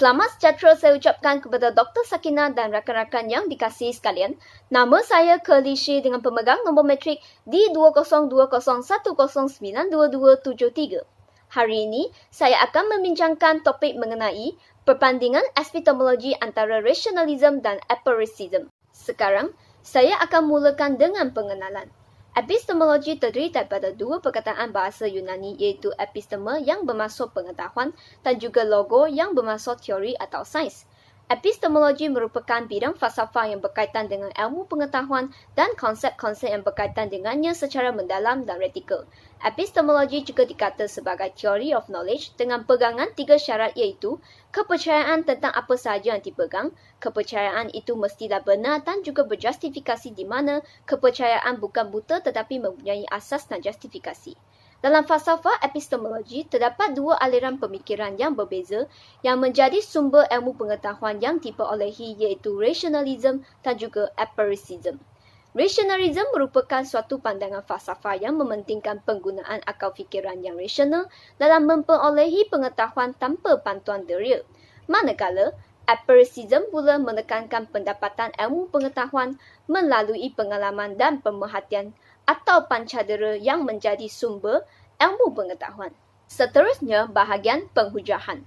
Selamat sejahtera saya ucapkan kepada Dr. Sakinah dan rakan-rakan yang dikasihi sekalian. Nama saya Kerlishi dengan pemegang nombor metrik D202010922273. Hari ini, saya akan membincangkan topik mengenai perbandingan epistemologi antara rasionalisme dan empiricism. Sekarang, saya akan mulakan dengan pengenalan. Epistemologi terdiri daripada dua perkataan bahasa Yunani iaitu episteme yang bermaksud pengetahuan dan juga logo yang bermaksud teori atau sains. Epistemologi merupakan bidang falsafah yang berkaitan dengan ilmu pengetahuan dan konsep-konsep yang berkaitan dengannya secara mendalam dan radikal. Epistemologi juga dikata sebagai theory of knowledge dengan pegangan tiga syarat iaitu kepercayaan tentang apa sahaja yang dipegang, kepercayaan itu mestilah benar dan juga berjustifikasi di mana kepercayaan bukan buta tetapi mempunyai asas dan justifikasi. Dalam falsafah epistemologi, terdapat dua aliran pemikiran yang berbeza yang menjadi sumber ilmu pengetahuan yang diperolehi iaitu rationalism dan juga empiricism. Rationalism merupakan suatu pandangan falsafah yang mementingkan penggunaan akal fikiran yang rasional dalam memperolehi pengetahuan tanpa bantuan deria. Manakala, empiricism pula menekankan pendapatan ilmu pengetahuan melalui pengalaman dan pemerhatian atau pancadera yang menjadi sumber ilmu pengetahuan. Seterusnya, bahagian penghujahan.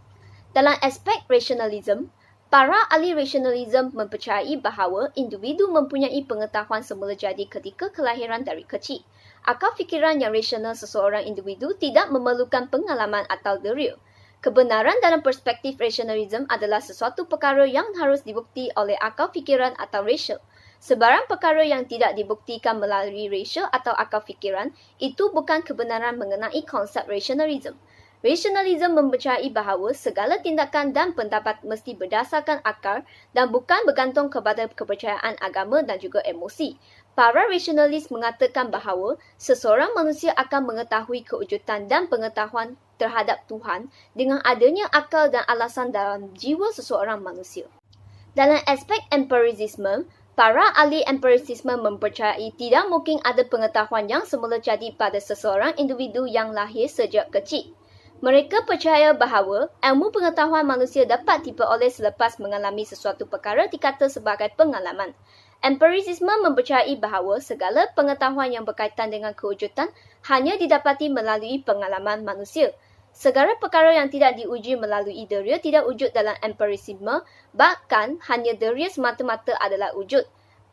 Dalam aspek rasionalisme, para ahli rasionalisme mempercayai bahawa individu mempunyai pengetahuan semula jadi ketika kelahiran dari kecil. Akal fikiran yang rasional seseorang individu tidak memerlukan pengalaman atau deria. Kebenaran dalam perspektif rasionalisme adalah sesuatu perkara yang harus dibukti oleh akal fikiran atau ratio. Sebarang perkara yang tidak dibuktikan melalui ratio atau akal fikiran, itu bukan kebenaran mengenai konsep rasionalisme. Rasionalisme mempercayai bahawa segala tindakan dan pendapat mesti berdasarkan akal dan bukan bergantung kepada kepercayaan agama dan juga emosi. Para rasionalis mengatakan bahawa seseorang manusia akan mengetahui kewujudan dan pengetahuan terhadap Tuhan dengan adanya akal dan alasan dalam jiwa seseorang manusia. Dalam aspek empiricisme, para ahli empiricisme mempercayai tidak mungkin ada pengetahuan yang semula jadi pada seseorang individu yang lahir sejak kecil. Mereka percaya bahawa ilmu pengetahuan manusia dapat diperoleh selepas mengalami sesuatu perkara dikata sebagai pengalaman. Empiricisme mempercayai bahawa segala pengetahuan yang berkaitan dengan kewujudan hanya didapati melalui pengalaman manusia. Segala perkara yang tidak diuji melalui deria tidak wujud dalam empiricisme, bahkan hanya deria semata-mata adalah wujud.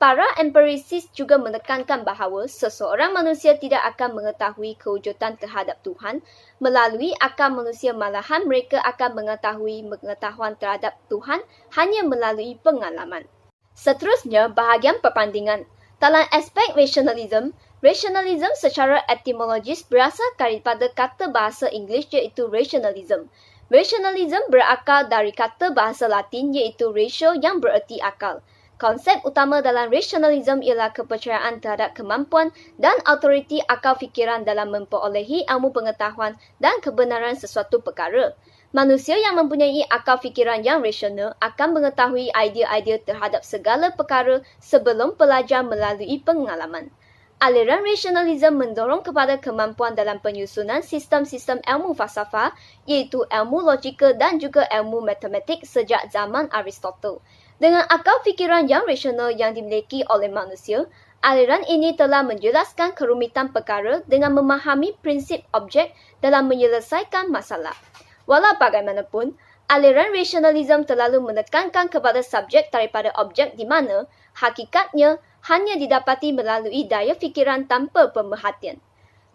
Para empirisis juga menekankan bahawa seseorang manusia tidak akan mengetahui kewujudan terhadap Tuhan melalui akal manusia, malahan mereka akan mengetahui pengetahuan terhadap Tuhan hanya melalui pengalaman. Seterusnya, bahagian perbandingan. Dalam aspek rasionalisme, rasionalisme secara etimologis berasal daripada kata bahasa Inggeris iaitu rationalism. Rationalism berakar dari kata bahasa Latin iaitu ratio yang bererti akal. Konsep utama dalam rationalism ialah kepercayaan terhadap kemampuan dan autoriti akal fikiran dalam memperolehi ilmu pengetahuan dan kebenaran sesuatu perkara. Manusia yang mempunyai akal fikiran yang rasional akan mengetahui idea-idea terhadap segala perkara sebelum belajar melalui pengalaman. Aliran rasionalisme mendorong kepada kemampuan dalam penyusunan sistem-sistem ilmu falsafah iaitu ilmu logika dan juga ilmu matematik sejak zaman Aristotle. Dengan akal fikiran yang rasional yang dimiliki oleh manusia, aliran ini telah menjelaskan kerumitan perkara dengan memahami prinsip objek dalam menyelesaikan masalah. Walau bagaimanapun, aliran rasionalisme terlalu menekankan kepada subjek daripada objek di mana hakikatnya hanya didapati melalui daya fikiran tanpa pemerhatian.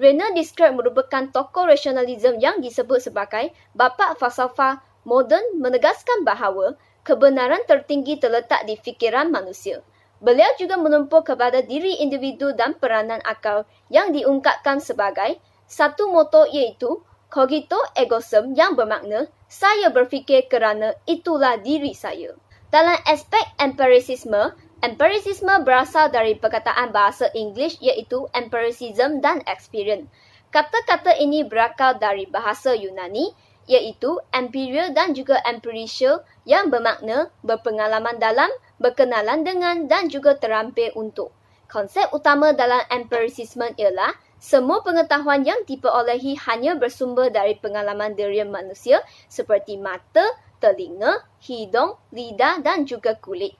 Rene Descartes merupakan tokoh rasionalisme yang disebut sebagai bapa falsafah moden menegaskan bahawa kebenaran tertinggi terletak di fikiran manusia. Beliau juga menumpuk kepada diri individu dan peranan akal yang diungkapkan sebagai satu motor iaitu cogito ergo sum yang bermakna saya berfikir kerana itulah diri saya. Dalam aspek empiricisme, empiricisme berasal dari perkataan bahasa Inggeris iaitu empiricism dan experience. Kata-kata ini berakar dari bahasa Yunani iaitu empiria dan juga empirical yang bermakna berpengalaman dalam, berkenalan dengan dan juga terampil untuk. Konsep utama dalam empiricisme ialah semua pengetahuan yang diperolehi hanya bersumber dari pengalaman deria manusia seperti mata, telinga, hidung, lidah dan juga kulit.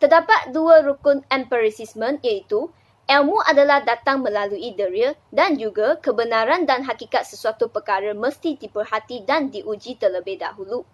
Terdapat dua rukun empiricisme iaitu ilmu adalah datang melalui deria dan juga kebenaran dan hakikat sesuatu perkara mesti diperhati dan diuji terlebih dahulu.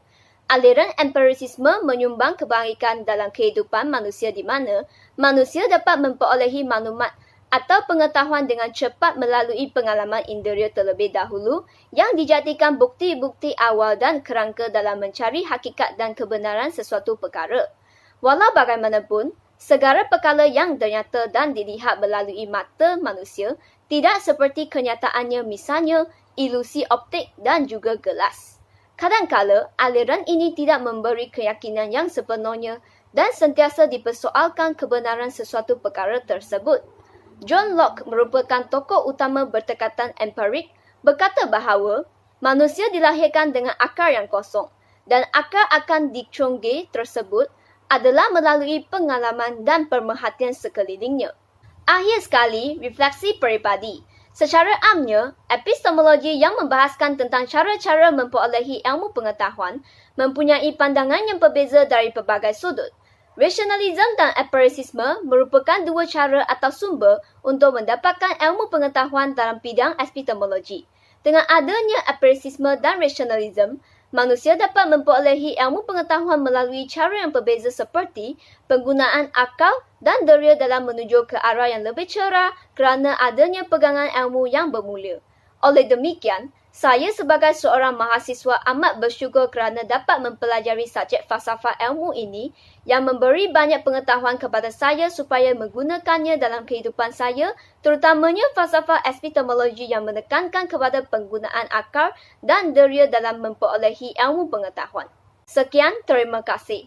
Aliran empiricisme menyumbang kebaikan dalam kehidupan manusia di mana manusia dapat memperolehi maklumat atau pengetahuan dengan cepat melalui pengalaman indera terlebih dahulu yang dijadikan bukti-bukti awal dan kerangka dalam mencari hakikat dan kebenaran sesuatu perkara. Walau bagaimanapun, segala perkara yang ternyata dan dilihat melalui mata manusia tidak seperti kenyataannya, misalnya ilusi optik dan juga gelas. Kadangkala, aliran ini tidak memberi keyakinan yang sepenuhnya dan sentiasa dipersoalkan kebenaran sesuatu perkara tersebut. John Locke merupakan tokoh utama bertekatan empirik, berkata bahawa manusia dilahirkan dengan akal yang kosong dan akal akan diconggai tersebut adalah melalui pengalaman dan pemerhatian sekelilingnya. Akhir sekali, refleksi peribadi. Secara amnya, epistemologi yang membahaskan tentang cara-cara memperolehi ilmu pengetahuan mempunyai pandangan yang berbeza dari pelbagai sudut. Rasionalisme dan empiricisme merupakan dua cara atau sumber untuk mendapatkan ilmu pengetahuan dalam bidang epistemologi. Dengan adanya empiricisme dan rasionalisme, manusia dapat memperolehi ilmu pengetahuan melalui cara yang berbeza seperti penggunaan akal dan deria dalam menuju ke arah yang lebih cerah kerana adanya pegangan ilmu yang bermula. Oleh demikian, saya sebagai seorang mahasiswa amat bersyukur kerana dapat mempelajari subjek falsafah ilmu ini yang memberi banyak pengetahuan kepada saya supaya menggunakannya dalam kehidupan saya, terutamanya falsafah epistemologi yang menekankan kepada penggunaan akal dan deria dalam memperolehi ilmu pengetahuan. Sekian, terima kasih.